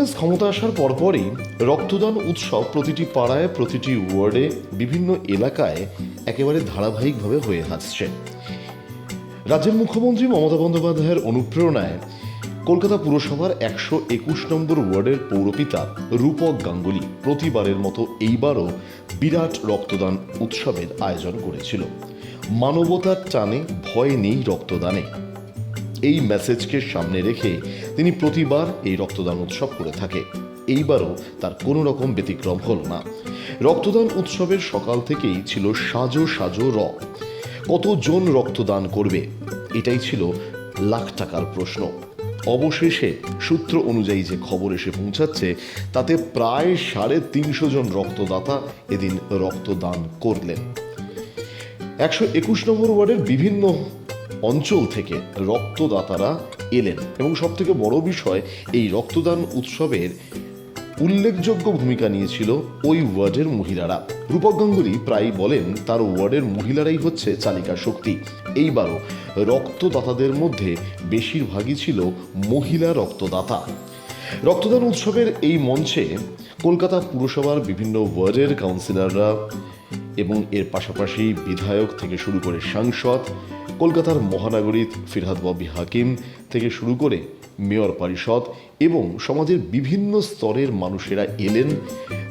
কংগ্রেস ক্ষমতা আসার পরপরই রক্তদান উৎসব প্রতিটি পাড়ায়, প্রতিটি ওয়ার্ডে, বিভিন্ন এলাকায় একেবারে ধারাবাহিকভাবে হয়ে আসছে। রাজ্যের মুখ্যমন্ত্রী মমতা বন্দ্যোপাধ্যায়ের অনুপ্রেরণায় কলকাতা পুরসভার 121 নম্বর ওয়ার্ডের পৌরপিতা রূপক গাঙ্গুলি প্রতিবারের মতো এইবারও বিরাট রক্তদান উৎসবের আয়োজন করেছিল। মানবতার টানে ভয় নেই রক্তদানে, এই মেসেজকে সামনে রেখে তিনি প্রতিবার এই রক্তদান উৎসব করে থাকে। এইবারও তার কোনো রকম ব্যতিক্রম হলো না। রক্তদান উৎসবের সকাল থেকেই ছিল সাজো সাজো কতজন রক্তদান করবে, এটাই ছিল লাখ টাকার প্রশ্ন। অবশেষে সূত্র অনুযায়ী যে খবর এসে পৌঁছাচ্ছে, তাতে প্রায় 350 জন রক্তদাতা এদিন রক্তদান করলেন। 121 নম্বর ওয়ার্ডের বিভিন্ন অঞ্চল থেকে রক্তদাতারা এলেন এবং সবথেকে বড় বিষয়, এই রক্তদান উৎসবের উল্লেখযোগ্য ভূমিকা নিয়েছিল ওই ওয়ার্ডের মহিলারা। রূপক গাঙ্গুলি প্রায় বলেন তার ওয়ার্ডের মহিলারাই হচ্ছে চালিকা শক্তি। এইবারও রক্তদাতাদের মধ্যে বেশিরভাগই ছিল মহিলা রক্তদাতা। রক্তদান উৎসবের এই মঞ্চে কলকাতা পুরসভার বিভিন্ন ওয়ার্ডের কাউন্সিলররা এবং এর পাশাপাশি বিধায়ক থেকে শুরু করে সাংসদ, কলকাতার মহানগরী ফিরহাদ ববি হাকিম থেকে শুরু করে মেয়র পরিষদ এবং সমাজের বিভিন্ন স্তরের মানুষেরা এলেন।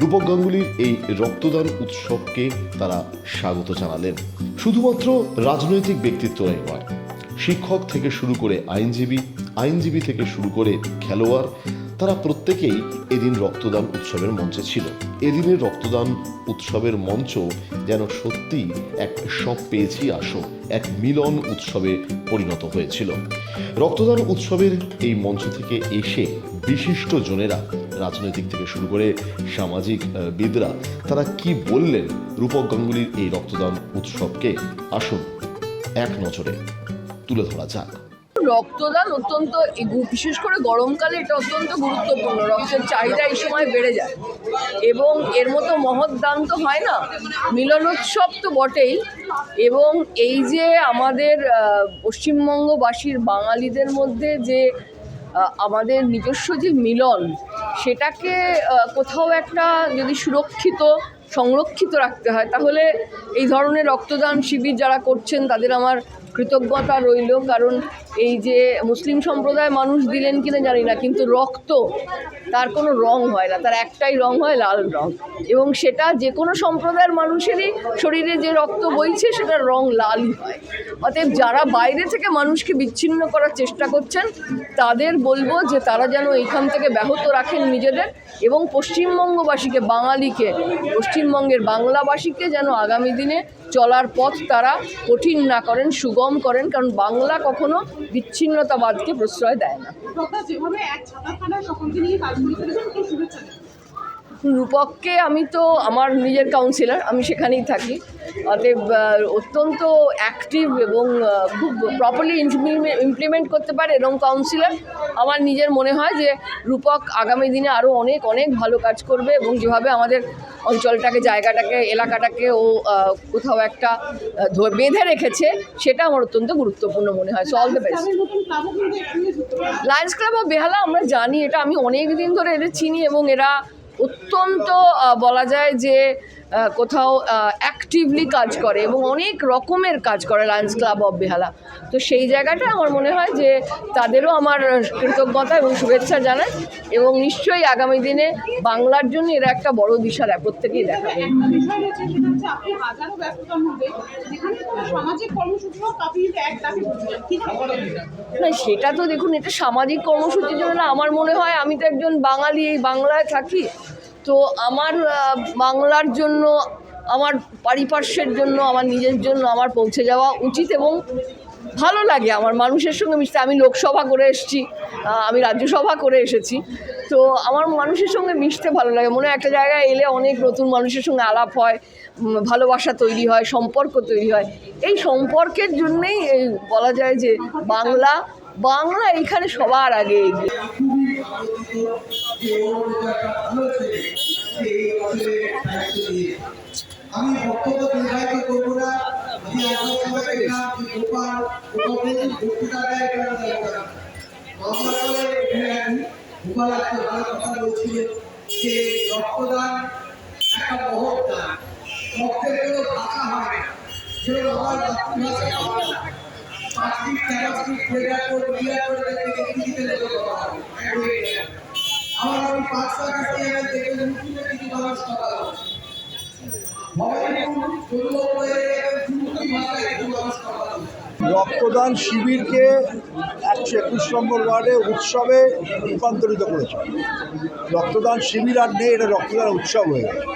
রূপক গাঙ্গুলির এই রক্তদান উৎসবকে তারা স্বাগত জানালেন। শুধুমাত্র রাজনৈতিক ব্যক্তিত্বরাই নয়, শিক্ষক থেকে শুরু করে আইনজীবী থেকে শুরু করে খেলোয়াড়, তারা প্রত্যেকেই এদিন রক্তদান উৎসবের মঞ্চে ছিল। এদিনের রক্তদান উৎসবের মঞ্চ যেন সত্যি এক সব পেয়েছি আসো, এক মিলন উৎসবে পরিণত হয়েছিল। রক্তদান উৎসবের এই মঞ্চ থেকে এসে বিশিষ্ট জনেরা, রাজনৈতিক থেকে শুরু করে সামাজিক বিদরা, তারা কি বললেন রূপক গাঙ্গুলির এই রক্তদান উৎসবকে, আসুন এক নজরে তুলে ধরা যাক। রক্তদান অত্যন্ত, বিশেষ করে গরমকালে এটা অত্যন্ত গুরুত্বপূর্ণ। রক্তের চাহিদা এই সময় বেড়ে যায় এবং এর মতো মহৎ দান তো হয় না। মিলনোৎসব তো বটেই, এবং এই যে আমাদের পশ্চিমবঙ্গবাসীর বাঙালিদের মধ্যে যে আমাদের নিজস্ব যে মিলন, সেটাকে কোথাও একটা যদি সংরক্ষিত রাখতে হয়, তাহলে এই ধরনের রক্তদান শিবির যারা করছেন তাদের আমার কৃতজ্ঞতা রইল। কারণ এই যে মুসলিম সম্প্রদায়ের মানুষ দিলেন কিনা জানি না, কিন্তু রক্ত তার কোনো রং হয় না, তার একটাই রং হয় লাল রং, এবং সেটা যে কোনো সম্প্রদায়ের মানুষেরই শরীরে যে রক্ত বইছে সেটার রং লালই হয়। অতএব যারা বাইরে থেকে মানুষকে বিচ্ছিন্ন করার চেষ্টা করছেন, তাদের বলবো যে তারা যেন এইখান থেকে ব্যাহত রাখেন নিজেদের, এবং পশ্চিমবঙ্গবাসীকে, বাঙালিকে, পশ্চিমবঙ্গের বাংলাভাষীকে যেন আগামী দিনে চলার পথ তারা কঠিন না করেন, সুগম করেন, কারণ বাংলা কখনো বিচ্ছিন্নতাবাদকে প্রশ্রয় দেয় না। রূপককে আমি তো আমার নিজের কাউন্সিলর, আমি সেখানেই থাকি, অতএব অত্যন্ত অ্যাক্টিভ এবং খুব প্রপারলি ইমপ্লিমেন্ট করতে পারে এবং কাউন্সিলর। আমার নিজের মনে হয় যে রূপক আগামী দিনে আরও অনেক ভালো কাজ করবে, এবং যেভাবে আমাদের অঞ্চলটাকে, জায়গাটাকে, এলাকাটাকে ও কোথাও একটা বেঁধে রেখেছে, সেটা আমার অত্যন্ত গুরুত্বপূর্ণ মনে হয়। So all the best. Lions club of Behala আমরা জানি, এটা আমি অনেক দিন ধরে এদের চিনি, এবং এরা অত্যন্ত বলা যায় যে কোথাও অ্যাক্টিভলি কাজ করে এবং অনেক রকমের কাজ করে লায়ন্স ক্লাব অফ বেহালা। তো সেই জায়গাটা আমার মনে হয় যে তাদেরও আমার কৃতজ্ঞতা এবং শুভেচ্ছা জানাই, এবং নিশ্চয়ই আগামী দিনে বাংলার জন্য এরা একটা বড় দিশা প্রত্যেকেই দেখাবে। না, সেটা তো দেখুন, এটা সামাজিক কর্মসূচির জন্য না। আমার মনে হয়, আমি তো একজন বাঙালি, এই বাংলায় থাকি, তো আমার বাংলার জন্য, আমার পারিপার্শ্বের জন্য, আমার নিজের জন্য আমার পৌঁছে যাওয়া উচিত, এবং ভালো লাগে আমার মানুষের সঙ্গে মিশতে। আমি লোকসভা করে এসেছি, আমি রাজ্যসভা করে এসেছি, তো আমার মানুষের সঙ্গে মিশতে ভালো লাগে। মনে হয় একটা জায়গায় এলে অনেক নতুন মানুষের সঙ্গে আলাপ হয়, ভালোবাসা তৈরি হয়, সম্পর্ক তৈরি হয়। এই সম্পর্কের জন্যেই বলা যায় যে বাংলা এইখানে সবার আগে এগিয়ে। আমি বক্তব্য দীর্ঘায়িত করব না। আমি গোপাল একটা ভালো কথা বলছিলেন যে রক্তদান একটা মহৎ দান। রক্তের কোনো ভাষা হয় না, যেগুলো আমার মাতৃভাষা হয় না। 5 দিন 13 দিন প্রেয়ার করে দেখতে ইংরেজিতে লেগে কথা হবে। আমার আমি 5 টাকা দিয়ে দেখে মুখে কিছু মানুষ কথা বলছে। রক্তদান শিবিরকে 121 নম্বর ওয়ার্ডে উৎসবে রূপান্তরিত করেছে। রক্তদান শিবির আর নেই, এটা রক্তদান উৎসব হয়ে গেছে।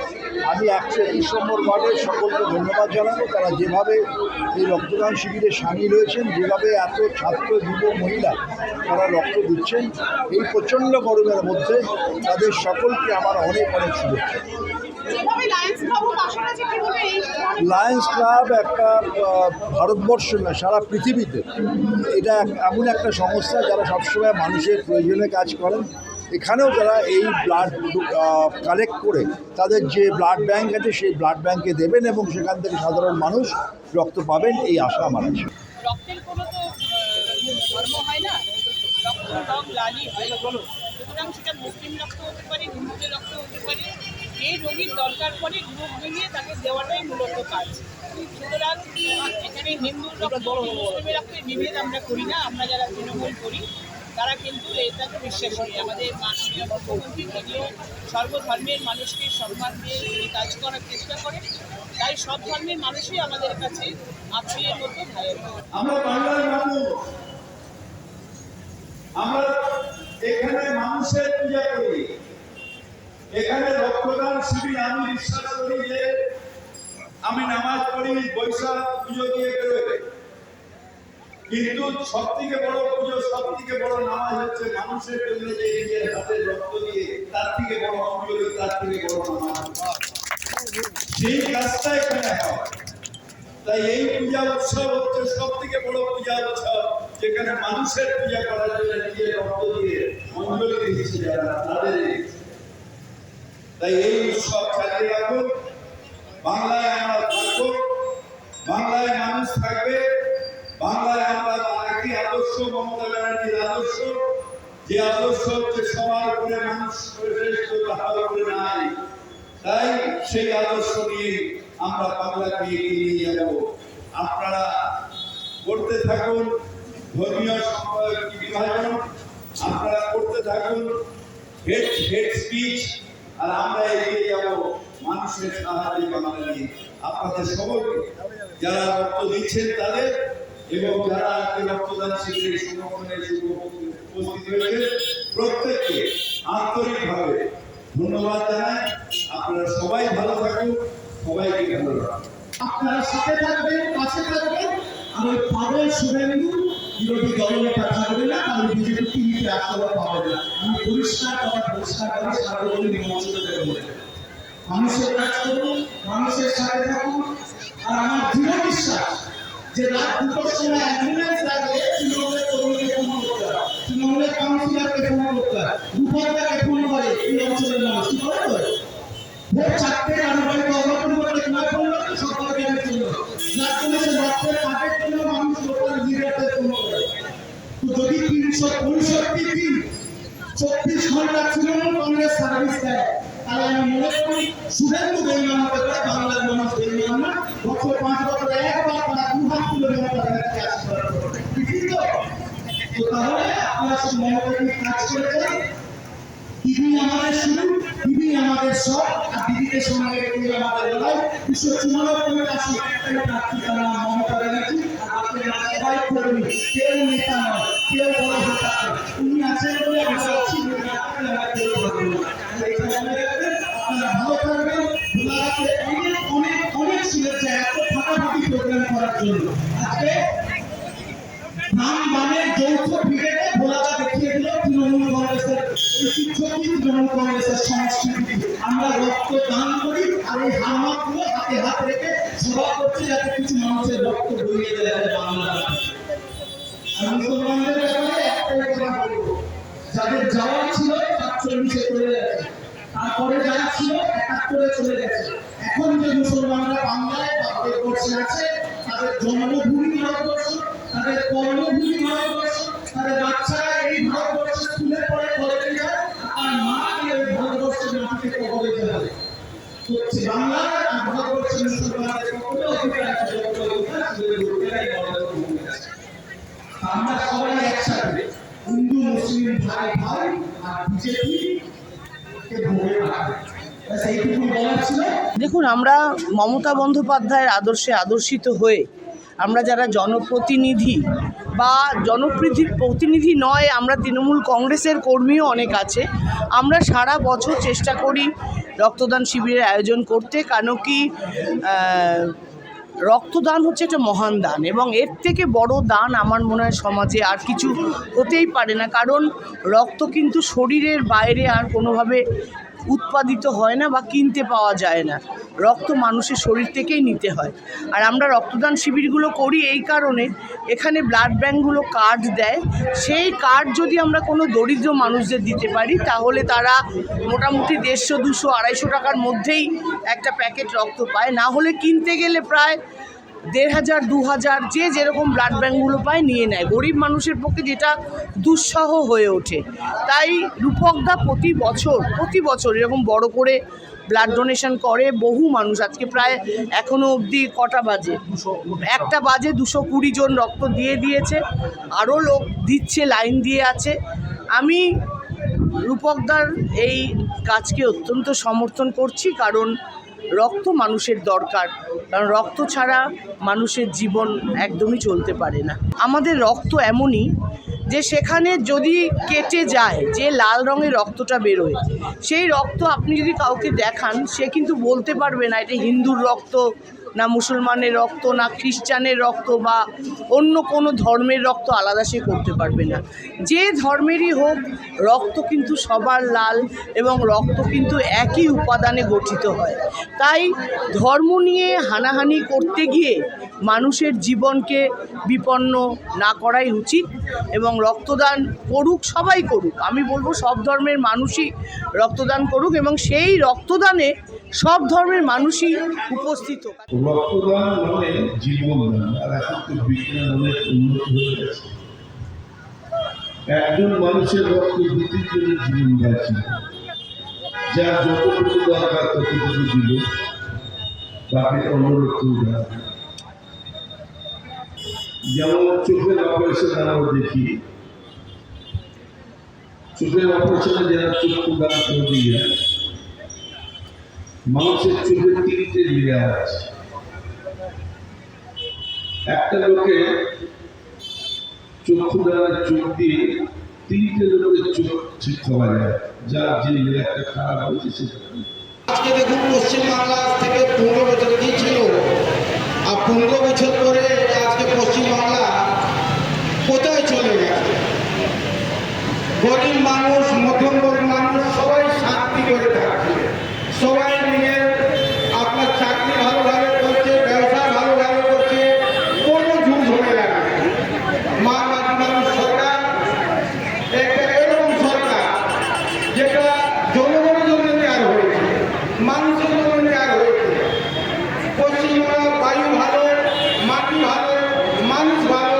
আমি 121 নম্বর ওয়ার্ডের সকলকে ধন্যবাদ জানাবো, তারা যেভাবে এই রক্তদান শিবিরে সামিল হয়েছেন, যেভাবে এত ছাত্র যুব মহিলা তারা রক্ত দিচ্ছেন এই প্রচণ্ড গরমের মধ্যে, তাদের সকলকে আমার অনেক অনেক শুভেচ্ছা। লায়ন্স ক্লাব একটা ভারতবর্ষ না, সারা পৃথিবীতে এটা এমন একটা সংস্থা যারা সবসময় মানুষের প্রয়োজনে কাজ করেন। এখানেও যারা এই ব্লাড কালেক্ট করে তাদের যে ব্লাড ব্যাংক আছে সেই ব্লাড ব্যাংকে দেবেন এবং সেখান থেকে সাধারণ মানুষ রক্ত পাবেন, এই আশা আমার আছে। রক্তের কোনো তো ধর্ম হয় না, রক্ত রং লালই হয়। সুতরাং সেটা মুসলিম রক্ত হতে পারে, হিন্দুদের রক্ত হতে পারে। এই রোগীর দরকার পড়ে গ্রুপ মিলিয়ে তাকে দেওয়াটাই মূলত কাজ। সুতরাং এখানে হিন্দুর রক্ত মুসলিমের রক্তের বিভেদ আমরা করি না। আমরা যারা তৃণমূল করি তারা কিন্তু এটাকে বিশ্বাস করি। আমাদের মাননীয় মুখ্যমন্ত্রী তিনিও সর্বধর্মের মানুষকে সম্মান দিয়ে তিনি কাজ করার চেষ্টা করেন। তাই সব ধর্মের মানুষই আমাদের কাছে আত্মীয়ের মতো ভাইয়ের মতো। আমরা বাংলার মানুষ, আমরা এখানে মানুষের পূজা করি, এখানে রক্তদান শিবির। আমি বিশ্বাস করি যে আমি নামাজ পড়ি, বৈশাখ পুজো দিয়ে বেরোয়, কিন্তু সব থেকে বড় পুজো, সব থেকে বড় নামাজ হচ্ছে মানুষের জন্য যে নিজের হাতে রক্ত দিয়ে, তার থেকে বড় অঞ্জলি, তার থেকে বড় নামাজ। সেই কাজটা এখানে হয়। তাই এই পূজা উৎসব হচ্ছে সব থেকে বড় পূজা উৎসব, যেখানে মানুষের পূজা করার জন্য নিজের রক্ত দিয়ে অঞ্জলি দিচ্ছে যারা, তাদের। তাই এই উৎসব চালিয়ে রাখুন। বাংলায় আমরা থাকবো, বাংলায় মানুষ থাকবে, বাংলায় আমরা একই আদর্শ, মমতা ব্যানার্জির আদর্শ, যে আদর্শ হচ্ছে সবার উপরে মানুষ শ্রেষ্ঠ, তাহার উপরে নাই। তাই সেই আদর্শ নিয়ে আমরা বাংলাকে এগিয়ে নিয়ে যাব। আপনারা করতে থাকুন ধর্মীয় বিভাজন, আপনারা করতে থাকুন হেড স্পিচ, আর আমরা এগিয়ে যাব মানুষের সাহায্যে বাংলা নিয়ে। আপনাদের সকলকে যারা রক্ত দিচ্ছেন তাদের এবং যারা রক্তদান শিবিরে সংগঠনের উপস্থিত হয়েছে প্রত্যেককে আন্তরিকভাবে ধন্যবাদ জানাই। আপনারা সবাই ভালো থাকুন, সবাইকে ভালো রাখুন। আপনারা সাথে থাকবেন, পাশে থাকবেন। আমি পাবেন শুভেন্দু বিরোধী দলনেতা থাকবে না, আমি বিজেপি টিভিতে আসলে পাবো না। আমি পরিষ্কার করে সার্বজনীন মঞ্চে দেবো। মানুষের কাজ করুন, মানুষের সাথে থাকুন। আর আমার দৃঢ় বিশ্বাস যে রাত 2টার সময় অ্যাম্বুলেন্স লাগলে তৃণমূলের কর্মীকে ফোন করতে হয়, তৃণমূলের কাউন্সিলরকে ফোন করতে হয়, দুপুরটাকে ফোন করে এই অঞ্চলের মানুষ কি করে ভোর 4টে আনুবাড়িতে অবলম্বন করে তোমার ফোন করে সরকারকে জন্য, যার জন্য সে রক্তের কাজের জন্য মানুষ লোকাল লিডারদের ফোন করে। তো যদি 365 দিন 24 ঘন্টা তৃণমূল কংগ্রেস সার্ভিস দেয়, তাহলে আমি মনে করি শুভেন্দু বেইমান হতে পারে, বাংলার মানুষ বেইমান না। গত 5 বছরে একবার তারা 2 হাত তুলে দেওয়া তাদের কাছে আশীর্বাদ করবে। ঠিক তো তাহলে আপনারা সব মনোযোগী কাজ করে যান। দিদি আমাদের শুরু, দিদি আমাদের সব, আর দিদিকে সঙ্গে রেখে আমাদের লড়াই। 294 আসে একটাই প্রার্থী, তার নাম মমতা ব্যানার্জি। আপনারা সবাই কর্মী, কেউ নেতা নয়, কেউ বড় নেতা নয়। উনি আছেন বলে আমরা আছি, আপনারা কেউ ভালো না। আপনারা ভালো থাকবেন। ভোলাতে অনেক অনেক অনেক শুভেচ্ছা এত ফাটাফাটি প্রোগ্রাম করার জন্য। আজকে বামের যৌথ ব্রিগেডে ভোলাটা দেখিয়ে দিল তৃণমূল কংগ্রেসের ঐতিহ্যকে, তৃণমূল কংগ্রেসের সংস্কৃতি। আমরা রক্ত দান করি, আর এই হামাগুলো হাতে হাত রেখে সভা করছে যাতে কিছু মানুষের রক্ত বইয়ে দেওয়া যায় বাংলা। আর মুসলমানদের ব্যাপারে একটাই কথা বলবো, যাদের যাওয়া ছিল ৪৪-এ চলে গেছে, তারপরে যারা ছিল ৭১-এ চলে গেছে। এখন যে মুসলমানরা বাংলায় ভারতবর্ষে আছে, তাদের জন্মভূমি ভারতবর্ষ, তাদের কর্মভূমি ভারতবর্ষ, তাদের বাচ্চারা এই ভারতবর্ষে স্কুলে পড়ে কলেজে যায়, আর মা এই ভারতবর্ষের মাটিতে কবরে যায়। তো বাংলার আর ভারতবর্ষের মুসলমানদের কত অধিকার আছে, কত অধিকার আছে, লোকেরাই বড় ভূমিকা আছে। আমরা সবাই একসাথে হিন্দু মুসলিম ভাই ভাই আর বিজেপি কে ভোগে রাখে। সেইটুকু বলার ছিল। দেখুন, আমরা মমতা বন্দ্যোপাধ্যায়ের আদর্শে আদর্শিত হয়ে আমরা যারা জনপ্রতিনিধি বা প্রতিনিধি নয়, আমরা তৃণমূল কংগ্রেসের কর্মীও অনেক আছে, আমরা সারা বছর চেষ্টা করি রক্তদান শিবিরের আয়োজন করতে। কেন কি রক্তদান হচ্ছে একটা মহান দান, এবং এর থেকে বড় দান আমার মনে হয় সমাজে আর কিছু হতেই পারে না। কারণ রক্ত কিন্তু শরীরের বাইরে আর কোনোভাবে উৎপাদিত হয় না বা কিনতে পাওয়া যায় না, রক্ত মানুষের শরীর থেকেই নিতে হয়। আর আমরা রক্তদান শিবিরগুলো করি এই কারণে, এখানে ব্লাড ব্যাঙ্কগুলো কার্ড দেয়, সেই কার্ড যদি আমরা কোনো দরিদ্র মানুষদের দিতে পারি তাহলে তারা মোটামুটি 150, 200, 250 টাকার মধ্যেই একটা প্যাকেট রক্ত পায়। না হলে কিনতে গেলে প্রায় 1500, 2000 যে যেরকম ব্লাড ব্যাঙ্কগুলো পায় নিয়ে নেয়, গরিব মানুষের পক্ষে যেটা দুঃসহ হয়ে ওঠে। তাই রূপকদা প্রতি বছর এরকম বড় করে ব্লাড ডোনেশন করে বহু মানুষ। আজকে প্রায় এখনও অবধি কটা বাজে, 1টা বাজে 220 জন রক্ত দিয়ে দিয়েছে, আরও লোক দিচ্ছে, লাইন দিয়ে আছে। আমি রূপকদার এই কাজকে অত্যন্ত সমর্থন করছি, কারণ রক্ত মানুষের দরকার, কারণ রক্ত ছাড়া মানুষের জীবন একদমই চলতে পারে না। আমাদের রক্ত এমনই যে সেখানে যদি কেটে যায়, যে লাল রঙের রক্তটা বেরোয়, সেই রক্ত আপনি যদি কাউকে দেখান সে কিন্তু বলতে পারবে না এটা হিন্দুর রক্ত না মুসলমানের রক্ত না খ্রিস্টানের রক্ত বা অন্য কোনো ধর্মের রক্ত আলাদা সে করতে পারবে না। যে ধর্মেরই হোক, রক্ত কিন্তু সবার লাল এবং রক্ত কিন্তু একই উপাদানে গঠিত হয়। তাই ধর্ম নিয়ে হানাহানি করতে গিয়ে মানুষের জীবনকে বিপন্ন না করাই উচিত, এবং রক্তদান করুক, সবাই করুক। আমি বলবো সব ধর্মের মানুষই রক্তদান করুক, এবং সেই রক্তদানে সব ধর্মের মানুষই উপস্থিত হোক। রক্তদান মানে জীবন দান, আর এখন তো বিজ্ঞান অনেক উন্নত হয়ে গেছে। একজন মানুষের রক্ত 2-3 জনের জীবন বাঁচিয়ে, যার যতটুকু দরকার ততটুকু দিল, বাকি অন্য রক্ত দান। যেমন চোখের অপারেশন আমরা দেখি, চোখের অপারেশনে যারা চক্ষু দান করে দিয়ে, মানুষের চোখের 3টে লেয়ার আছে। একটা লোকে চক্ষু দানের চোখ দিয়ে 3টে লোকের চোখ ঠিক করা যায়, যার যে লেয়ারটা খারাপ হয়েছে সেটা। আজকে দেখুন, পশ্চিমবাংলা থেকে 15 বছর কি ছিল, আর 15 বছর পরে আজকে পশ্চিমবাংলা কোথায় চলে গেছে? গরিব মানুষ, মধ্যমবর্গ মানুষ সবাই শান্তি করে থাকছে, সবাই নিজের আপনার চাকরি ভালোভাবে করছে, ব্যবসা ভালোভাবে করছে, কোনো ঝুঁক হয়ে যাবে। মা মানুষ সরকার একটা এরকম সরকার যেটা জনগণের জন্য তৈরি হয়েছে, মানুষের জন্য তৈরি হয়েছে। পশ্চিমবঙ্গের বায়ু ভালো, মাটি ভালো, মানুষ ভালো,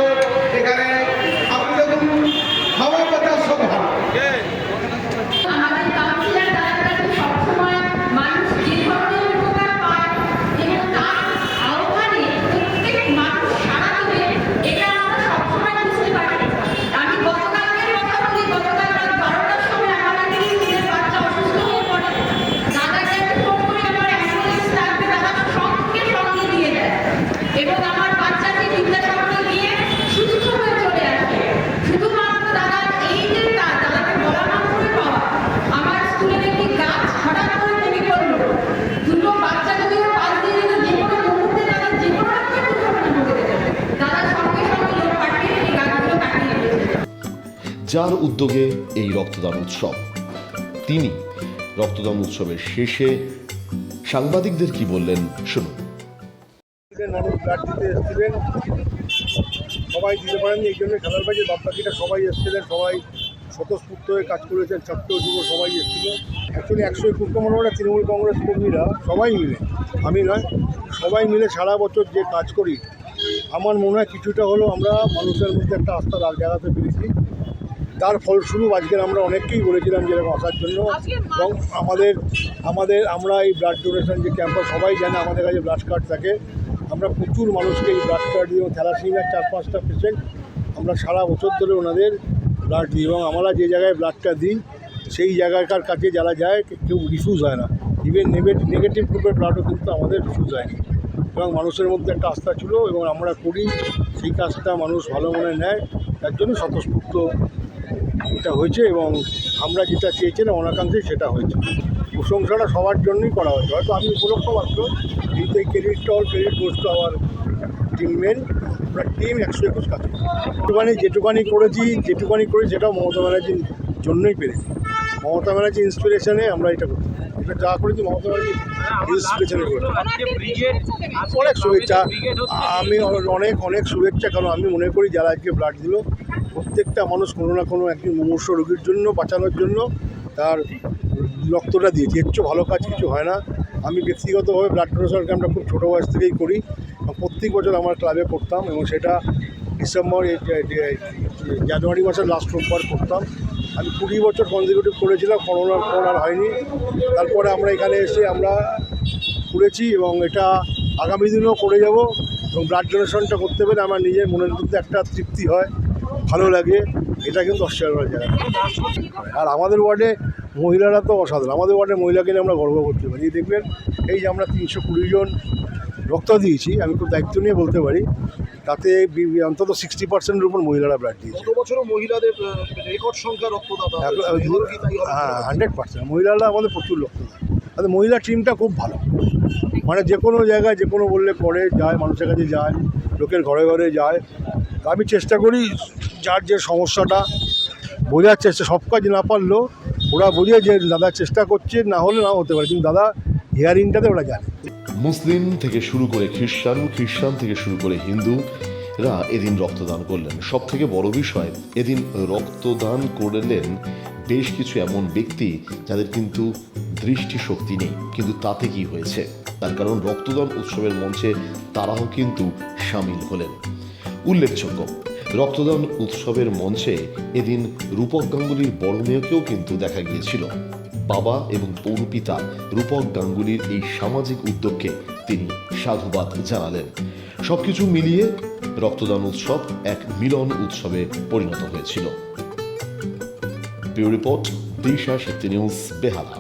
এখানে আপনি দেখুন হাওয়া বাতাস সব ভালো। আমাদের কাউন্সিলর তারা কিন্তু সবসময় মানুষ যে ধরনের উপকার পায় এবং তার আহ্বানে প্রত্যেক মানুষ সাড়া দেবে, এটা আমরা সবসময় বুঝতে পারি। আমি গতকালকের কথা বলি, গতকাল রাত 12টার সময় আমার একটি স্কুলের বাচ্চা অসুস্থ হয়ে পড়ে, দাদাকে আমি ফোন করে আমার অ্যাম্বুলেন্স লাগবে, দাদা সঙ্গে দিয়ে দেয় এবং আমার বাচ্চাকে বিদ্যাসাগরে গিয়ে সুস্থ হয়ে চলে আসে। শুধুমাত্র দাদার এই যে দাদাকে বলা মাত্রই পাওয়া, আমার স্কুলের একটি গাছ হঠাৎ করে ভেঙে পড়লো, দুটো বাচ্চা যদিও পাশ দিয়ে যেত, যে কোনো মুহূর্তে তাদের যে কোনো একটা দুর্ঘটনা ঘটে যেত, দাদা সঙ্গে সঙ্গে লোক পাঠিয়ে এই গাছগুলো কাটিয়ে দিয়েছে। যার উদ্যোগে এই রক্তদান উৎসব, তিনি রক্তদান উৎসবের শেষে সাংবাদিকদের কি বললেন শুনুন। মানুষ ব্লাড দিতে এসেছিলেন, সবাই দিতে পারেননি, এই জন্য খেলার বাজে বাপ্পাকিটা সবাই এসেছিলেন, সবাই স্বতঃস্ফূর্ত হয়ে কাজ করেছেন, ছাত্র যুব সবাই এসেছিল। অ্যাকচুয়ালি 121 নম্বর তৃণমূল কংগ্রেস কর্মীরা সবাই মিলে, আমি নয়, সবাই মিলে সারা বছর যে কাজ করি আমার মনে হয় কিছুটা হলেও আমরা মানুষের মধ্যে একটা আস্থা জাগাতে পেরেছি। তার ফলস্বরূপ আজকের আমরা অনেককেই বলেছিলাম যে এরকম আসার জন্য, এবং আমরা এই ব্লাড ডোনেশন যে ক্যাম্পে সবাই জানে আমাদের কাছে ব্লাড কার্ড থাকে, আমরা প্রচুর মানুষকে এই ব্লাড কার্ড দিই, এবং থ্যালাসেমিয়ার 4-5টা পেশেন্ট আমরা সারা বছর ধরে ওনাদের ব্লাড দিই, এবং আমরা যে জায়গায় ব্লাডটা দিই সেই জায়গাকার কাছে যারা যায় কেউ রিফিউজ হয় না, ইভেন নেগেটিভ গ্রুপের ব্লাডও কিন্তু আমাদের রিফিউজ হয়নি, এবং মানুষের মধ্যে একটা আস্থা ছিল এবং আমরা করি, সেই কাজটা মানুষ ভালো মনে নেয়, তার জন্য স্বতঃস্ফূর্ত এটা হয়েছে, এবং আমরা যেটা চেয়েছিলাম অনাকাঙ্ক্ষে সেটা হয়েছে। প্রশংসাটা সবার জন্যই করা হয়েছে, হয়তো আমি উপলক্ষ মাত্র, কিন্তু এই credit goes to our teammate, আমরা টিম 121 কাজ যেটুকানি করেছি সেটাও মমতা ব্যানার্জির জন্যই পেরেছি। মমতা ব্যানার্জি ইন্সপিরেশনে আমরা এটা করছি, এটা যা করেছি মমতা ব্যানার্জি ইন্সপিরেশনে করেছি। অনেক শুভেচ্ছা, আমি অনেক শুভেচ্ছা, কারণ আমি মনে করি যারা আজকে ব্লাড দিল প্রত্যেকটা মানুষ কোনো না কোনো একজন মুমূর্ষু রোগীর জন্য বাঁচানোর জন্য তার রক্তটা দিয়েছে, এর চেয়ে ভালো কাজ কিছু হয় না। আমি ব্যক্তিগতভাবে ব্লাড ডোনেশন ক্যাম্পটা খুব ছোটো বয়স থেকেই করি, প্রত্যেক বছর আমার ক্লাবে করতাম, এবং সেটা জানুয়ারি মাসের লাস্ট রোববার করতাম। আমি 20 বছর কনজিকিউটিভ করেছিলাম, করোনার হয়নি। তারপরে আমরা এখানে এসে আমরা করেছি, এবং এটা আগামী দিনেও করে যাব, এবং ব্লাড ডোনেশনটা করতে পেরে আমার নিজের মনের মধ্যে একটা তৃপ্তি হয়, ভালো লাগে, এটা কিন্তু অস্বীকার করা যায় না। আর আমাদের ওয়ার্ডে মহিলারা তো অসাধারণ, আমাদের ওয়ার্ডে মহিলাকে নিয়ে আমরা গর্ব করতে পারি। দেখবেন এই যে আমরা 320 জন রক্ত দিয়েছি, আমি খুব দায়িত্ব নিয়ে বলতে পারি, তাতে অন্তত 60%-এর উপর মহিলারা ব্লাড দিয়েছে। গত বছরও মহিলাদের রেকর্ড সংখ্যা রক্তদাতা। হ্যাঁ, 100% মহিলারা আমাদের প্রচুর রক্ত দেয়। তাদের মহিলা টিমটা খুব ভালো, মানে যে কোনো জায়গায় যে কোনো বললে করে যায়, মানুষের কাছে যায়, লোকের ঘরে ঘরে যায়। আমি চেষ্টা করি যার যে সমস্যাটা বোঝার চেষ্টা, সব কাজ না পারলেও ওরা বোঝে যে দাদা চেষ্টা করছে, না হলে নাও হতে পারে, কিন্তু দাদা হিয়ারিংটাতে ওরা জানে। মুসলিম থেকে শুরু করে খ্রিস্টান থেকে শুরু করে হিন্দুরা এদিন রক্তদান করলেন। সব থেকে বড় বিষয়, এদিন রক্তদান করলেন বেশ কিছু এমন ব্যক্তি যাদের কিন্তু দৃষ্টিশক্তি নেই, কিন্তু তাতে কি হয়েছে, তার কারণ রক্তদান উৎসবের মঞ্চে তারাও কিন্তু সামিল হলেন। উল্লেখযোগ্য, রক্তদান উৎসবের মঞ্চে এদিন রূপক গাঙ্গুলির বড় মেয়েকেও কিন্তু দেখা গিয়েছিল। বাবা এবং পৌরপিতা রূপক গাঙ্গুলির এই সামাজিক উদ্যোগকে তিনি সাধুবাদ জানালেন। সবকিছু মিলিয়ে রক্তদান উৎসব এক মিলন উৎসবে পরিণত হয়েছিল। ব্যুরো রিপোর্ট, দিশা শক্তি নিউজ, বেহালা।